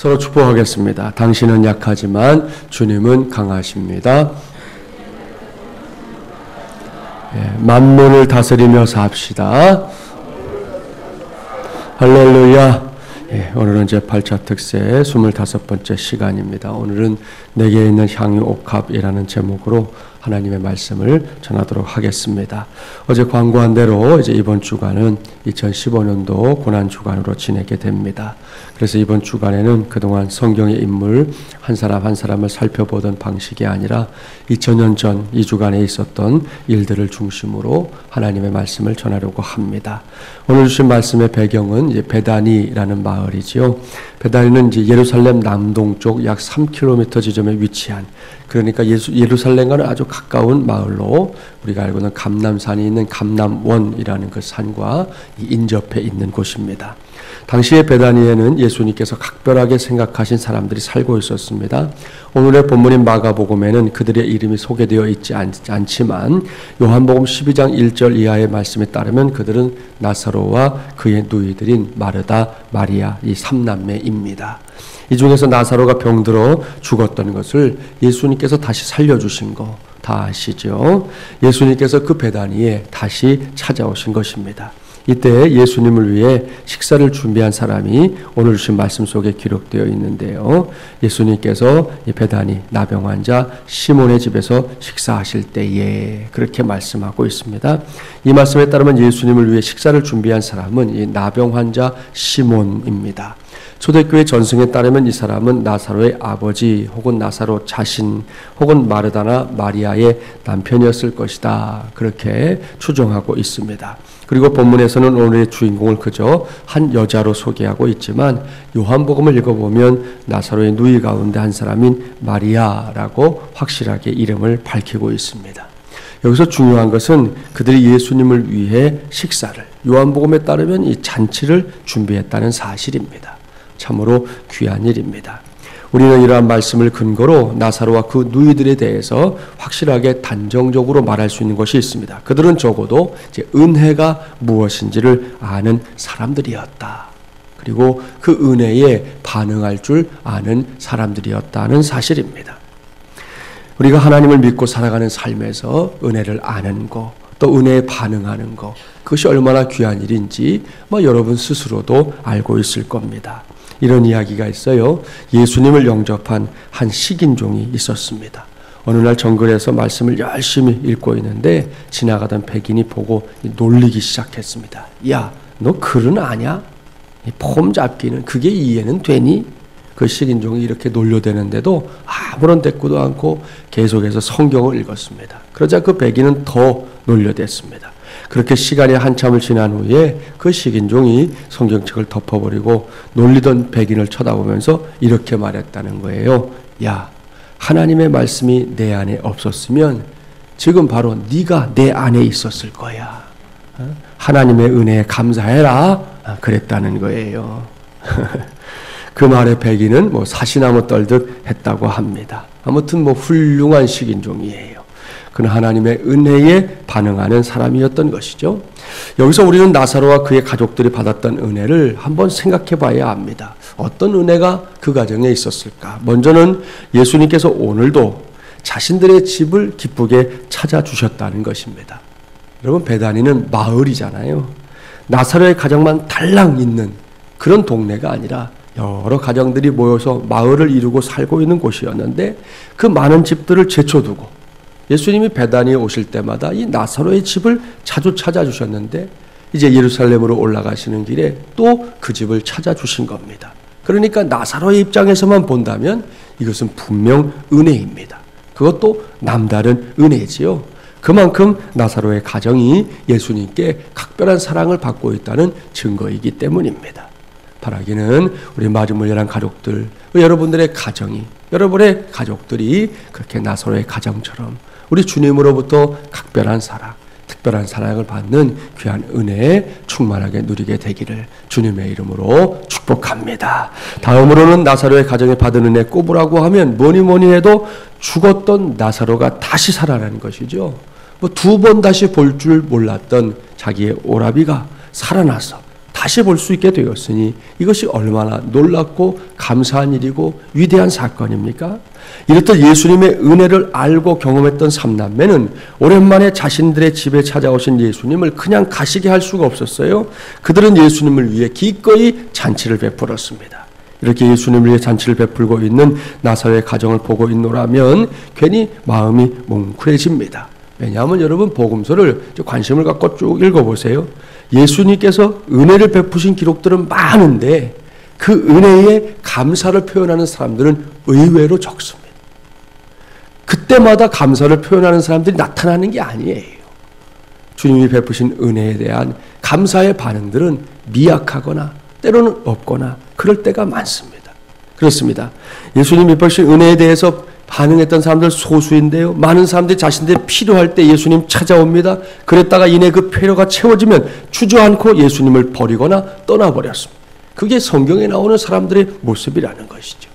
서로 축복하겠습니다. 당신은 약하지만 주님은 강하십니다. 만물을 다스리며 삽시다. 할렐루야. 오늘은 제8차 특세 25번째 시간입니다. 오늘은 내게 있는 향유 옥합이라는 제목으로 하나님의 말씀을 전하도록 하겠습니다. 어제 광고한 대로 이제 이번 주간은 2015년도 고난주간으로 지내게 됩니다. 그래서 이번 주간에는 그동안 성경의 인물 한 사람 한 사람을 살펴보던 방식이 아니라 2000년 전 이 주간에 있었던 일들을 중심으로 하나님의 말씀을 전하려고 합니다. 오늘 주신 말씀의 배경은 이제 베다니라는 마을이지요. 베다니는 이제 예루살렘 남동쪽 약 3km 지점에 위치한, 그러니까 예루살렘과는 아주 가까운 마을로 우리가 알고 있는 감람산이 있는 감람원이라는 그 산과 인접해 있는 곳입니다. 당시의 베다니에는 예수님께서 각별하게 생각하신 사람들이 살고 있었습니다. 오늘의 본문인 마가복음에는 그들의 이름이 소개되어 있지 않지만 요한복음 12장 1절 이하의 말씀에 따르면 그들은 나사로와 그의 누이들인 마르다, 마리아 이 3남매입니다. 이 중에서 나사로가 병들어 죽었던 것을 예수님께서 다시 살려주신 거 다 아시죠? 예수님께서 그 베다니에 다시 찾아오신 것입니다. 이때 예수님을 위해 식사를 준비한 사람이 오늘 주신 말씀 속에 기록되어 있는데요. 예수님께서 이 베다니 나병 환자 시몬의 집에서 식사하실 때에 그렇게 말씀하고 있습니다. 이 말씀에 따르면 예수님을 위해 식사를 준비한 사람은 이 나병 환자 시몬입니다. 초대교회 전승에 따르면 이 사람은 나사로의 아버지 혹은 나사로 자신 혹은 마르다나 마리아의 남편이었을 것이다. 그렇게 추정하고 있습니다. 그리고 본문에서는 오늘의 주인공을 그저 한 여자로 소개하고 있지만 요한복음을 읽어보면 나사로의 누이 가운데 한 사람인 마리아라고 확실하게 이름을 밝히고 있습니다. 여기서 중요한 것은 그들이 예수님을 위해 식사를, 요한복음에 따르면 이 잔치를 준비했다는 사실입니다. 참으로 귀한 일입니다. 우리는 이러한 말씀을 근거로 나사로와 그 누이들에 대해서 확실하게 단정적으로 말할 수 있는 것이 있습니다. 그들은 적어도 이제 은혜가 무엇인지를 아는 사람들이었다. 그리고 그 은혜에 반응할 줄 아는 사람들이었다는 사실입니다. 우리가 하나님을 믿고 살아가는 삶에서 은혜를 아는 것, 또 은혜에 반응하는 것, 그것이 얼마나 귀한 일인지 여러분 스스로도 알고 있을 겁니다. 이런 이야기가 있어요. 예수님을 영접한 한 식인종이 있었습니다. 어느 날 정글에서 말씀을 열심히 읽고 있는데 지나가던 백인이 보고 놀리기 시작했습니다. 야, 너 글은 아냐? 폼 잡기는 그게 이해는 되니? 그 식인종이 이렇게 놀려대는데도 아무런 대꾸도 않고 계속해서 성경을 읽었습니다. 그러자 그 백인은 더 놀려댔습니다. 그렇게 시간이 한참을 지난 후에 그 식인종이 성경책을 덮어버리고 놀리던 백인을 쳐다보면서 이렇게 말했다는 거예요. 야, 하나님의 말씀이 내 안에 없었으면 지금 바로 네가 내 안에 있었을 거야. 하나님의 은혜에 감사해라. 그랬다는 거예요. 그 말에 백인은 사시나무 떨듯 했다고 합니다. 아무튼 훌륭한 식인종이에요. 그는 하나님의 은혜에 반응하는 사람이었던 것이죠. 여기서 우리는 나사로와 그의 가족들이 받았던 은혜를 한번 생각해 봐야 합니다. 어떤 은혜가 그 가정에 있었을까? 먼저는 예수님께서 오늘도 자신들의 집을 기쁘게 찾아주셨다는 것입니다. 여러분, 베다니는 마을이잖아요. 나사로의 가정만 달랑 있는 그런 동네가 아니라 여러 가정들이 모여서 마을을 이루고 살고 있는 곳이었는데 그 많은 집들을 제쳐두고 예수님이 베다니에 오실 때마다 이 나사로의 집을 자주 찾아주셨는데 이제 예루살렘으로 올라가시는 길에 또 그 집을 찾아주신 겁니다. 그러니까 나사로의 입장에서만 본다면 이것은 분명 은혜입니다. 그것도 남다른 은혜지요. 그만큼 나사로의 가정이 예수님께 각별한 사랑을 받고 있다는 증거이기 때문입니다. 바라기는 우리 마지못이란 가족들, 여러분들의 가정이, 여러분의 가족들이 그렇게 나사로의 가정처럼 우리 주님으로부터 각별한 사랑, 특별한 사랑을 받는 귀한 은혜에 충만하게 누리게 되기를 주님의 이름으로 축복합니다. 다음으로는 나사로의 가정에 받은 은혜 꼽으라고 하면 뭐니 해도 죽었던 나사로가 다시 살아나는 것이죠. 2번 다시 볼 줄 몰랐던 자기의 오라비가 살아나서 다시 볼 수 있게 되었으니 이것이 얼마나 놀랍고 감사한 일이고 위대한 사건입니까? 이렇듯 예수님의 은혜를 알고 경험했던 삼남매는 오랜만에 자신들의 집에 찾아오신 예수님을 그냥 가시게 할 수가 없었어요. 그들은 예수님을 위해 기꺼이 잔치를 베풀었습니다. 이렇게 예수님을 위해 잔치를 베풀고 있는 나사로의 가정을 보고 있노라면 괜히 마음이 뭉클해집니다. 왜냐하면 여러분 복음서를 관심을 갖고 쭉 읽어보세요. 예수님께서 은혜를 베푸신 기록들은 많은데 그 은혜에 감사를 표현하는 사람들은 의외로 적습니다. 그때마다 감사를 표현하는 사람들이 나타나는 게 아니에요. 주님이 베푸신 은혜에 대한 감사의 반응들은 미약하거나 때로는 없거나 그럴 때가 많습니다. 그렇습니다. 예수님이 베푸신 은혜에 대해서 반응했던 사람들 소수인데요. 많은 사람들이 자신들이 필요할 때 예수님 찾아옵니다. 그랬다가 이내 그 필요가 채워지면 주저앉고 예수님을 버리거나 떠나버렸습니다. 그게 성경에 나오는 사람들의 모습이라는 것이죠.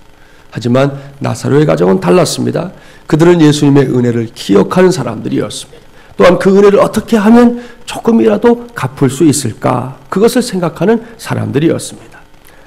하지만 나사로의 가정은 달랐습니다. 그들은 예수님의 은혜를 기억하는 사람들이었습니다. 또한 그 은혜를 어떻게 하면 조금이라도 갚을 수 있을까? 그것을 생각하는 사람들이었습니다.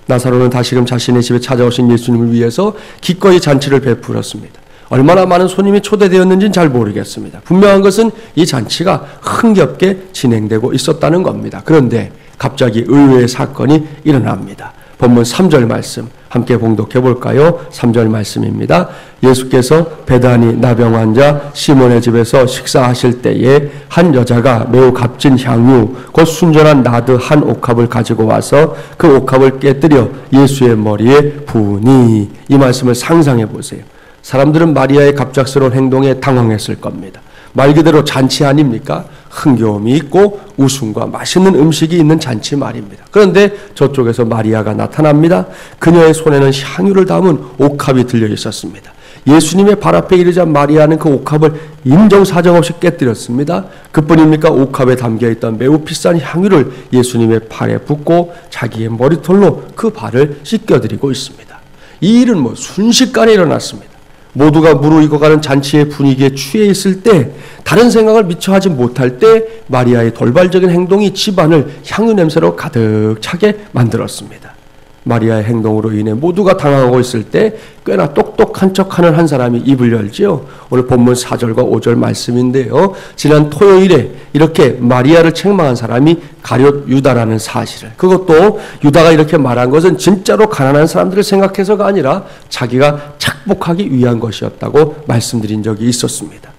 나사로는 다시금 자신의 집에 찾아오신 예수님을 위해서 기꺼이 잔치를 베풀었습니다. 얼마나 많은 손님이 초대되었는지는 잘 모르겠습니다. 분명한 것은 이 잔치가 흥겹게 진행되고 있었다는 겁니다. 그런데 갑자기 의외의 사건이 일어납니다. 본문 3절 말씀 함께 봉독해 볼까요? 3절 말씀입니다. 예수께서 베다니 나병 환자 시몬의 집에서 식사하실 때에 한 여자가 매우 값진 향유 곧 순전한 나드 한 옥합을 가지고 와서 그 옥합을 깨뜨려 예수의 머리에 부으니. 이 말씀을 상상해 보세요. 사람들은 마리아의 갑작스러운 행동에 당황했을 겁니다. 말 그대로 잔치 아닙니까? 흥겨움이 있고 웃음과 맛있는 음식이 있는 잔치 말입니다. 그런데 저쪽에서 마리아가 나타납니다. 그녀의 손에는 향유를 담은 옥합이 들려 있었습니다. 예수님의 발 앞에 이르자 마리아는 그 옥합을 인정사정 없이 깨뜨렸습니다. 그뿐입니까? 옥합에 담겨있던 매우 비싼 향유를 예수님의 발에 붓고 자기의 머리털로 그 발을 씻겨드리고 있습니다. 이 일은 순식간에 일어났습니다. 모두가 무르익어가는 잔치의 분위기에 취해 있을 때, 다른 생각을 미처 하지 못할 때 마리아의 돌발적인 행동이 집안을 향유 냄새로 가득 차게 만들었습니다. 마리아의 행동으로 인해 모두가 당황하고 있을 때 꽤나 똑똑한 척하는 한 사람이 입을 열지요. 오늘 본문 4절과 5절 말씀인데요. 지난 토요일에 이렇게 마리아를 책망한 사람이 가룟 유다라는 사실을, 그것도 유다가 이렇게 말한 것은 진짜로 가난한 사람들을 생각해서가 아니라 자기가 착복하기 위한 것이었다고 말씀드린 적이 있었습니다.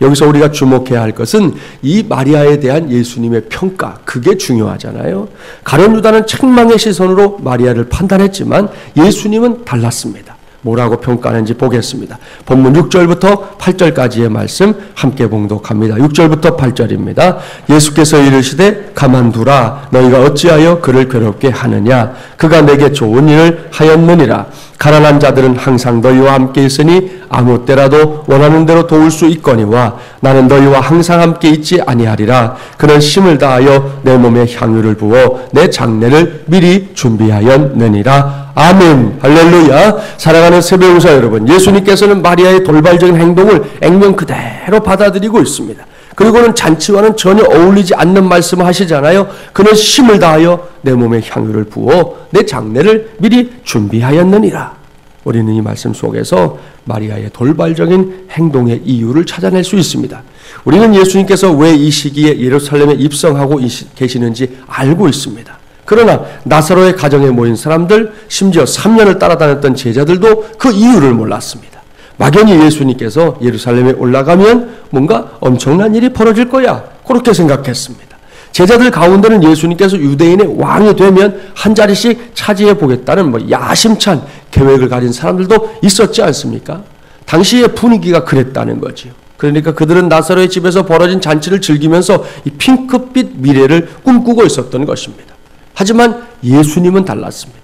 여기서 우리가 주목해야 할 것은 이 마리아에 대한 예수님의 평가, 그게 중요하잖아요. 가룟 유다는 책망의 시선으로 마리아를 판단했지만 예수님은 달랐습니다. 뭐라고 평가하는지 보겠습니다. 본문 6절부터 8절까지의 말씀 함께 봉독합니다. 6절부터 8절입니다. 예수께서 이르시되 가만두라. 너희가 어찌하여 그를 괴롭게 하느냐. 그가 내게 좋은 일을 하였느니라. 가난한 자들은 항상 너희와 함께 있으니 아무 때라도 원하는 대로 도울 수 있거니와 나는 너희와 항상 함께 있지 아니하리라. 그는 힘을 다하여 내 몸에 향유를 부어 내 장례를 미리 준비하였느니라. 아멘. 할렐루야. 사랑하는 새벽우사 여러분, 예수님께서는 마리아의 돌발적인 행동을 액면 그대로 받아들이고 있습니다. 그리고는 잔치와는 전혀 어울리지 않는 말씀을 하시잖아요. 그는 힘을 다하여 내 몸에 향유를 부어 내 장례를 미리 준비하였느니라. 우리는 이 말씀 속에서 마리아의 돌발적인 행동의 이유를 찾아낼 수 있습니다. 우리는 예수님께서 왜 이 시기에 예루살렘에 입성하고 계시는지 알고 있습니다. 그러나 나사로의 가정에 모인 사람들, 심지어 3년을 따라다녔던 제자들도 그 이유를 몰랐습니다. 막연히 예수님께서 예루살렘에 올라가면 뭔가 엄청난 일이 벌어질 거야, 그렇게 생각했습니다. 제자들 가운데는 예수님께서 유대인의 왕이 되면 한 자리씩 차지해 보겠다는 야심찬 계획을 가진 사람들도 있었지 않습니까? 당시의 분위기가 그랬다는 거지요. 그러니까 그들은 나사로의 집에서 벌어진 잔치를 즐기면서 이 핑크빛 미래를 꿈꾸고 있었던 것입니다. 하지만 예수님은 달랐습니다.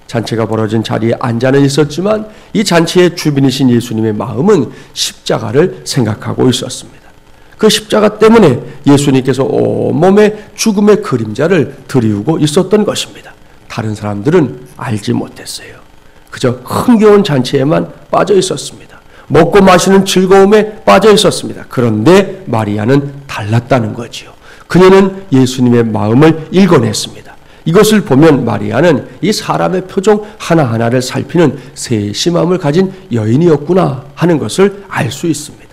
잔치가 벌어진 자리에 앉아는 있었지만 이 잔치의 주빈이신 예수님의 마음은 십자가를 생각하고 있었습니다. 그 십자가 때문에 예수님께서 온몸에 죽음의 그림자를 드리우고 있었던 것입니다. 다른 사람들은 알지 못했어요. 그저 흥겨운 잔치에만 빠져 있었습니다. 먹고 마시는 즐거움에 빠져 있었습니다. 그런데 마리아는 달랐다는 거지요. 그녀는 예수님의 마음을 읽어냈습니다. 이것을 보면 마리아는 이 사람의 표정 하나하나를 살피는 세심함을 가진 여인이었구나 하는 것을 알 수 있습니다.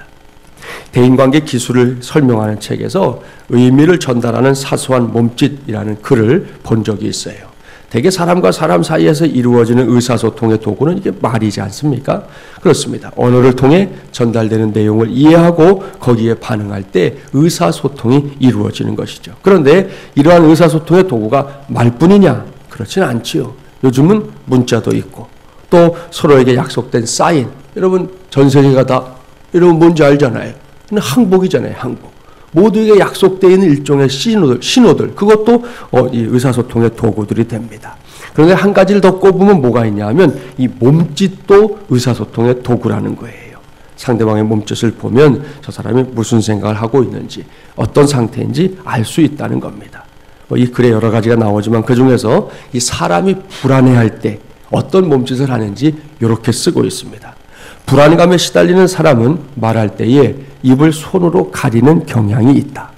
대인관계 기술을 설명하는 책에서 의미를 전달하는 사소한 몸짓이라는 글을 본 적이 있어요. 대개 사람과 사람 사이에서 이루어지는 의사소통의 도구는 이게 말이지 않습니까? 그렇습니다. 언어를 통해 전달되는 내용을 이해하고 거기에 반응할 때 의사소통이 이루어지는 것이죠. 그런데 이러한 의사소통의 도구가 말뿐이냐? 그렇지는 않지요. 요즘은 문자도 있고 또 서로에게 약속된 사인, 여러분 전 세계가 다 여러분 뭔지 알잖아요. 항복이잖아요. 항복. 모두에게 약속되어 있는 일종의 신호들 그것도 이 의사소통의 도구들이 됩니다. 그런데 한 가지를 더 꼽으면 뭐가 있냐면 이 몸짓도 의사소통의 도구라는 거예요. 상대방의 몸짓을 보면 저 사람이 무슨 생각을 하고 있는지 어떤 상태인지 알 수 있다는 겁니다. 이 글에 여러 가지가 나오지만 그중에서 이 사람이 불안해할 때 어떤 몸짓을 하는지 이렇게 쓰고 있습니다. 불안감에 시달리는 사람은 말할 때에 입을 손으로 가리는 경향이 있다.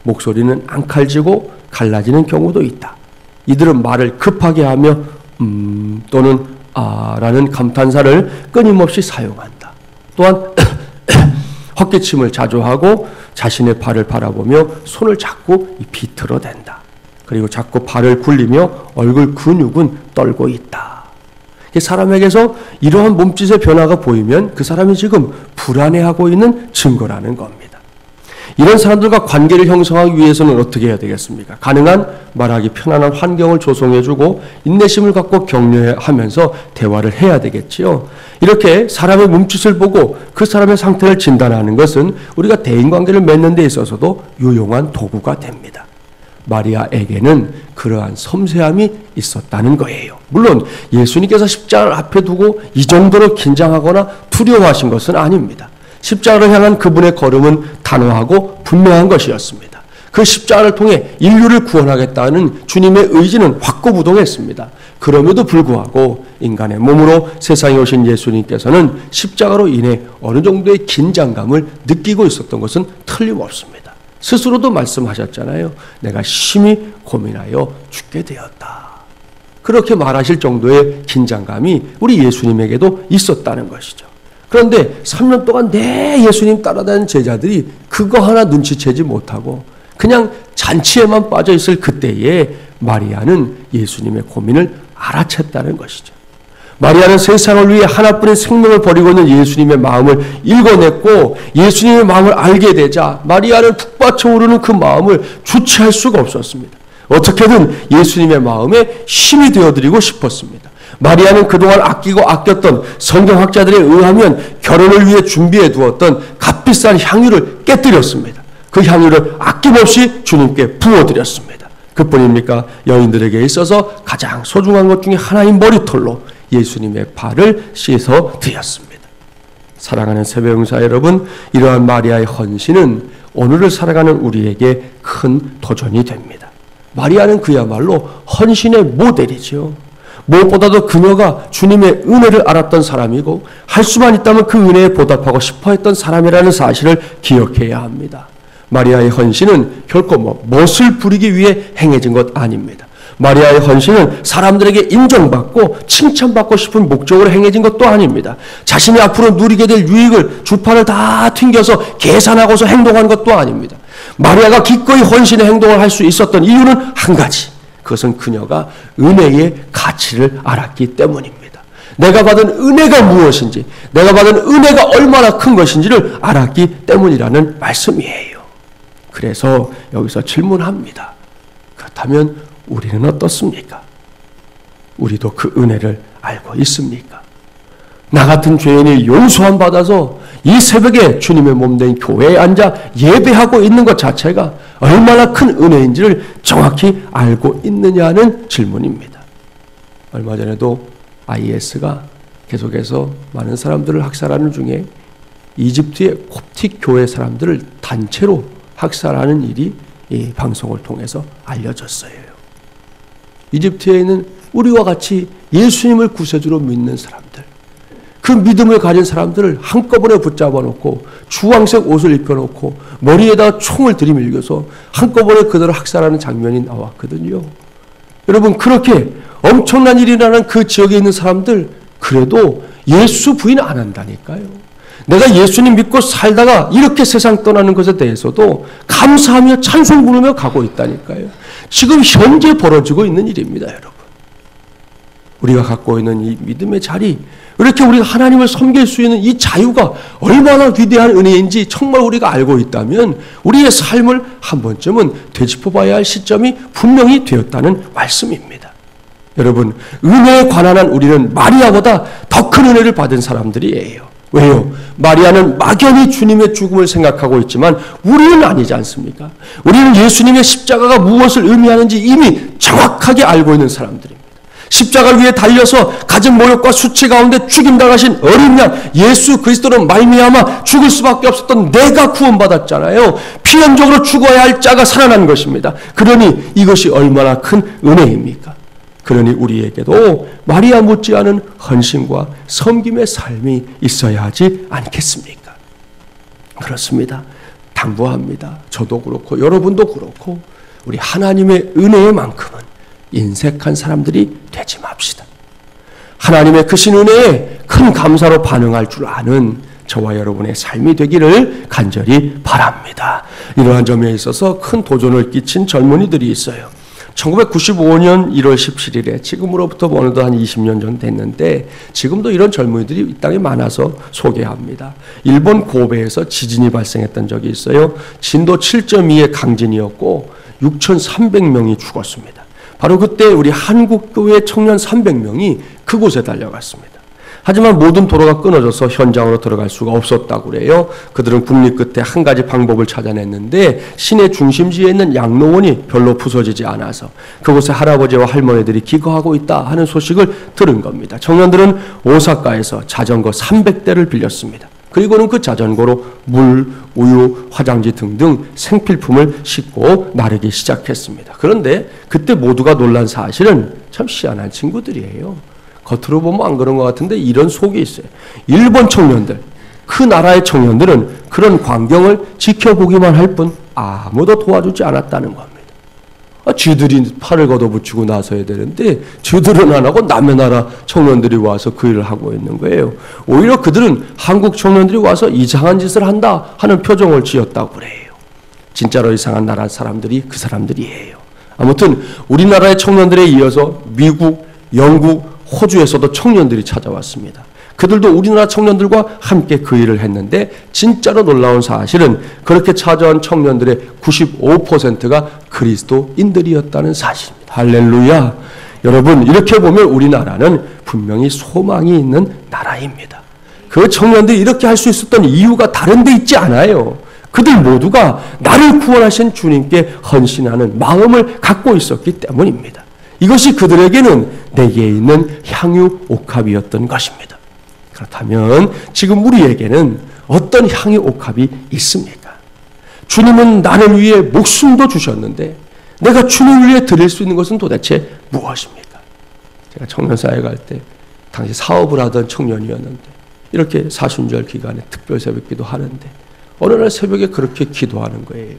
목소리는 앙칼지고 갈라지는 경우도 있다. 이들은 말을 급하게 하며 또는 라는 감탄사를 끊임없이 사용한다. 또한 헛기침을 자주 하고 자신의 발을 바라보며 손을 자꾸 비틀어댄다. 그리고 자꾸 발을 굴리며 얼굴 근육은 떨고 있다. 사람에게서 이러한 몸짓의 변화가 보이면 그 사람이 지금 불안해하고 있는 증거라는 겁니다. 이런 사람들과 관계를 형성하기 위해서는 어떻게 해야 되겠습니까? 가능한 말하기 편안한 환경을 조성해주고 인내심을 갖고 격려하면서 대화를 해야 되겠지요. 이렇게 사람의 몸짓을 보고 그 사람의 상태를 진단하는 것은 우리가 대인관계를 맺는 데 있어서도 유용한 도구가 됩니다. 마리아에게는 그러한 섬세함이 있었다는 거예요. 물론 예수님께서 십자가를 앞에 두고 이 정도로 긴장하거나 두려워하신 것은 아닙니다. 십자가를 향한 그분의 걸음은 단호하고 분명한 것이었습니다. 그 십자가를 통해 인류를 구원하겠다는 주님의 의지는 확고부동했습니다. 그럼에도 불구하고 인간의 몸으로 세상에 오신 예수님께서는 십자가로 인해 어느 정도의 긴장감을 느끼고 있었던 것은 틀림없습니다. 스스로도 말씀하셨잖아요. 내가 심히 고민하여 죽게 되었다. 그렇게 말하실 정도의 긴장감이 우리 예수님에게도 있었다는 것이죠. 그런데 3년 동안 내 예수님 따라다니는 제자들이 그거 하나 눈치채지 못하고 그냥 잔치에만 빠져 있을 그때에 마리아는 예수님의 고민을 알아챘다는 것이죠. 마리아는 세상을 위해 하나뿐인 생명을 버리고 있는 예수님의 마음을 읽어냈고 예수님의 마음을 알게 되자 마리아는 북받쳐 오르는 그 마음을 주체할 수가 없었습니다. 어떻게든 예수님의 마음에 힘이 되어드리고 싶었습니다. 마리아는 그동안 아끼고 아꼈던 성경학자들에 의하면 결혼을 위해 준비해 두었던 값비싼 향유를 깨뜨렸습니다. 그 향유를 아낌없이 주님께 부어드렸습니다. 그뿐입니까? 여인들에게 있어서 가장 소중한 것 중에 하나인 머리털로 예수님의 발을 씻어 드렸습니다. 사랑하는 새벽영사 여러분, 이러한 마리아의 헌신은 오늘을 살아가는 우리에게 큰 도전이 됩니다. 마리아는 그야말로 헌신의 모델이죠. 무엇보다도 그녀가 주님의 은혜를 알았던 사람이고 할 수만 있다면 그 은혜에 보답하고 싶어했던 사람이라는 사실을 기억해야 합니다. 마리아의 헌신은 결코 멋을 부리기 위해 행해진 것 아닙니다. 마리아의 헌신은 사람들에게 인정받고 칭찬받고 싶은 목적으로 행해진 것도 아닙니다. 자신이 앞으로 누리게 될 유익을 주판을 다 튕겨서 계산하고서 행동한 것도 아닙니다. 마리아가 기꺼이 헌신의 행동을 할 수 있었던 이유는 한 가지. 그것은 그녀가 은혜의 가치를 알았기 때문입니다. 내가 받은 은혜가 무엇인지, 내가 받은 은혜가 얼마나 큰 것인지를 알았기 때문이라는 말씀이에요. 그래서 여기서 질문합니다. 그렇다면 우리는 어떻습니까? 우리도 그 은혜를 알고 있습니까? 나 같은 죄인이 용서함 받아서 이 새벽에 주님의 몸된 교회에 앉아 예배하고 있는 것 자체가 얼마나 큰 은혜인지를 정확히 알고 있느냐는 질문입니다. 얼마 전에도 IS가 계속해서 많은 사람들을 학살하는 중에 이집트의 콥틱 교회 사람들을 단체로 학살하는 일이 이 방송을 통해서 알려졌어요. 이집트에 있는 우리와 같이 예수님을 구세주로 믿는 사람들, 그 믿음을 가진 사람들을 한꺼번에 붙잡아 놓고 주황색 옷을 입혀놓고 머리에다가 총을 들이밀겨서 한꺼번에 그들을 학살하는 장면이 나왔거든요. 여러분, 그렇게 엄청난 일이 일어나는 그 지역에 있는 사람들, 그래도 예수 부인 안 한다니까요. 내가 예수님 믿고 살다가 이렇게 세상 떠나는 것에 대해서도 감사하며 찬송 부르며 가고 있다니까요. 지금 현재 벌어지고 있는 일입니다, 여러분. 우리가 갖고 있는 이 믿음의 자리, 이렇게 우리가 하나님을 섬길 수 있는 이 자유가 얼마나 위대한 은혜인지 정말 우리가 알고 있다면 우리의 삶을 한 번쯤은 되짚어봐야 할 시점이 분명히 되었다는 말씀입니다. 여러분, 은혜에 관한 한 우리는 마리아보다 더 큰 은혜를 받은 사람들이에요. 왜요? 마리아는 막연히 주님의 죽음을 생각하고 있지만 우리는 아니지 않습니까? 우리는 예수님의 십자가가 무엇을 의미하는지 이미 정확하게 알고 있는 사람들입니다. 십자가 위에 달려서 가진 모욕과 수치 가운데 죽임당하신 어린 양 예수 그리스도로 말미암아 죽을 수밖에 없었던 내가 구원받았잖아요. 필연적으로 죽어야 할 자가 살아난 것입니다. 그러니 이것이 얼마나 큰 은혜입니까? 그러니 우리에게도 마리아 못지않은 헌신과 섬김의 삶이 있어야 하지 않겠습니까? 그렇습니다. 당부합니다. 저도 그렇고 여러분도 그렇고 우리 하나님의 은혜만큼은 인색한 사람들이 되지 맙시다. 하나님의 크신 은혜에 큰 감사로 반응할 줄 아는 저와 여러분의 삶이 되기를 간절히 바랍니다. 이러한 점에 있어서 큰 도전을 끼친 젊은이들이 있어요. 1995년 1월 17일에 지금으로부터 어느덧 한 20년 전 됐는데 지금도 이런 젊은이들이 이 땅에 많아서 소개합니다. 일본 고베에서 지진이 발생했던 적이 있어요. 진도 7.2의 강진이었고 6,300명이 죽었습니다. 바로 그때 우리 한국교회 청년 300명이 그곳에 달려갔습니다. 하지만 모든 도로가 끊어져서 현장으로 들어갈 수가 없었다고 그래요. 그들은 국립 끝에 한 가지 방법을 찾아냈는데 시내 중심지에 있는 양로원이 별로 부서지지 않아서 그곳에 할아버지와 할머니들이 기거하고 있다 하는 소식을 들은 겁니다. 청년들은 오사카에서 자전거 300대를 빌렸습니다. 그리고는 그 자전거로 물, 우유, 화장지 등등 생필품을 싣고 나르기 시작했습니다. 그런데 그때 모두가 놀란 사실은 참 희한한 친구들이에요. 겉으로 보면 안 그런 것 같은데 이런 속이 있어요. 일본 청년들, 그 나라의 청년들은 그런 광경을 지켜보기만 할 뿐 아무도 도와주지 않았다는 겁니다. 쥐들이 팔을 걷어붙이고 나서야 되는데 쥐들은 안 하고 남의 나라 청년들이 와서 그 일을 하고 있는 거예요. 오히려 그들은 한국 청년들이 와서 이상한 짓을 한다 하는 표정을 지었다고 그래요. 진짜로 이상한 나라 사람들이 그 사람들이에요. 아무튼 우리나라의 청년들에 이어서 미국, 영국, 호주에서도 청년들이 찾아왔습니다. 그들도 우리나라 청년들과 함께 그 일을 했는데 진짜로 놀라운 사실은 그렇게 찾아온 청년들의 95%가 그리스도인들이었다는 사실입니다. 할렐루야. 여러분, 이렇게 보면 우리나라는 분명히 소망이 있는 나라입니다. 그 청년들이 이렇게 할 수 있었던 이유가 다른 데 있지 않아요. 그들 모두가 나를 구원하신 주님께 헌신하는 마음을 갖고 있었기 때문입니다. 이것이 그들에게는 내게 있는 향유 옥합이었던 것입니다. 그렇다면 지금 우리에게는 어떤 향유 옥합이 있습니까? 주님은 나를 위해 목숨도 주셨는데 내가 주님을 위해 드릴 수 있는 것은 도대체 무엇입니까? 제가 청년사회 갈 때 당시 사업을 하던 청년이었는데 이렇게 사순절 기간에 특별 새벽기도 하는데 어느 날 새벽에 그렇게 기도하는 거예요.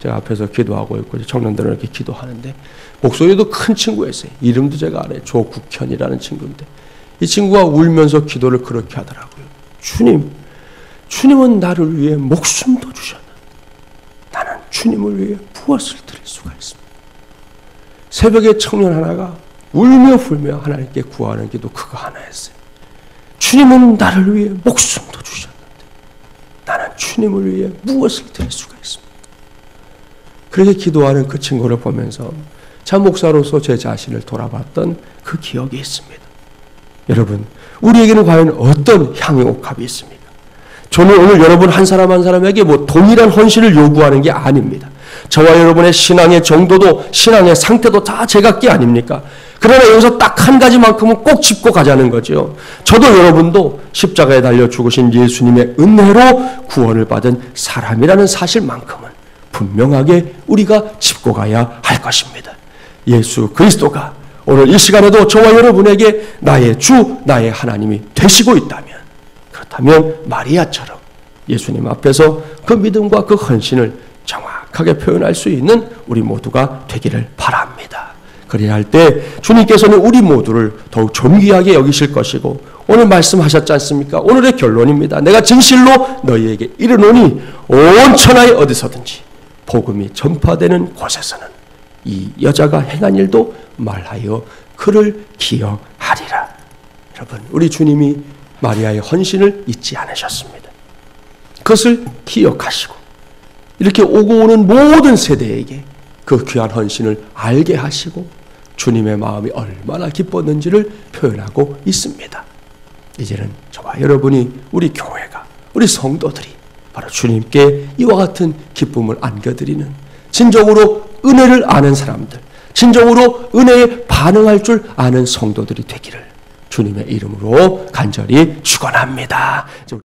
제가 앞에서 기도하고 있고 청년들은 이렇게 기도하는데 목소리도 큰 친구였어요. 이름도 제가 알아요. 조국현이라는 친구인데 이 친구가 울면서 기도를 그렇게 하더라고요. 주님은 나를 위해 목숨도 주셨는데 나는 주님을 위해 무엇을 드릴 수가 있습니까? 새벽에 청년 하나가 울며 불며 하나님께 구하는 기도 그거 하나였어요. 주님은 나를 위해 목숨도 주셨는데 나는 주님을 위해 무엇을 드릴 수가 있습니까? 그렇게 기도하는 그 친구를 보면서 참 목사로서 제 자신을 돌아봤던 그 기억이 있습니다. 여러분, 우리에게는 과연 어떤 향유 옥합이 있습니까? 저는 오늘 여러분 한 사람 한 사람에게 동일한 헌신을 요구하는 게 아닙니다. 저와 여러분의 신앙의 정도도 신앙의 상태도 다 제각기 아닙니까? 그러나 여기서 딱 한 가지만큼은 꼭 짚고 가자는 거죠. 저도 여러분도 십자가에 달려 죽으신 예수님의 은혜로 구원을 받은 사람이라는 사실만큼은 분명하게 우리가 짚고 가야 할 것입니다. 예수 그리스도가 오늘 이 시간에도 저와 여러분에게 나의 주, 나의 하나님이 되시고 있다면, 그렇다면 마리아처럼 예수님 앞에서 그 믿음과 그 헌신을 정확하게 표현할 수 있는 우리 모두가 되기를 바랍니다. 그래야 할 때 주님께서는 우리 모두를 더욱 존귀하게 여기실 것이고 오늘 말씀하셨지 않습니까? 오늘의 결론입니다. 내가 진실로 너희에게 이르노니 온 천하에 어디서든지 복음이 전파되는 곳에서는 이 여자가 행한 일도 말하여 그를 기억하리라. 여러분, 우리 주님이 마리아의 헌신을 잊지 않으셨습니다. 그것을 기억하시고 이렇게 오고 오는 모든 세대에게 그 귀한 헌신을 알게 하시고 주님의 마음이 얼마나 기뻤는지를 표현하고 있습니다. 이제는 저와 여러분이 우리 교회가 우리 성도들이 바로 주님께 이와 같은 기쁨을 안겨드리는 진정으로 은혜를 아는 사람들, 진정으로 은혜에 반응할 줄 아는 성도들이 되기를 주님의 이름으로 간절히 축원합니다.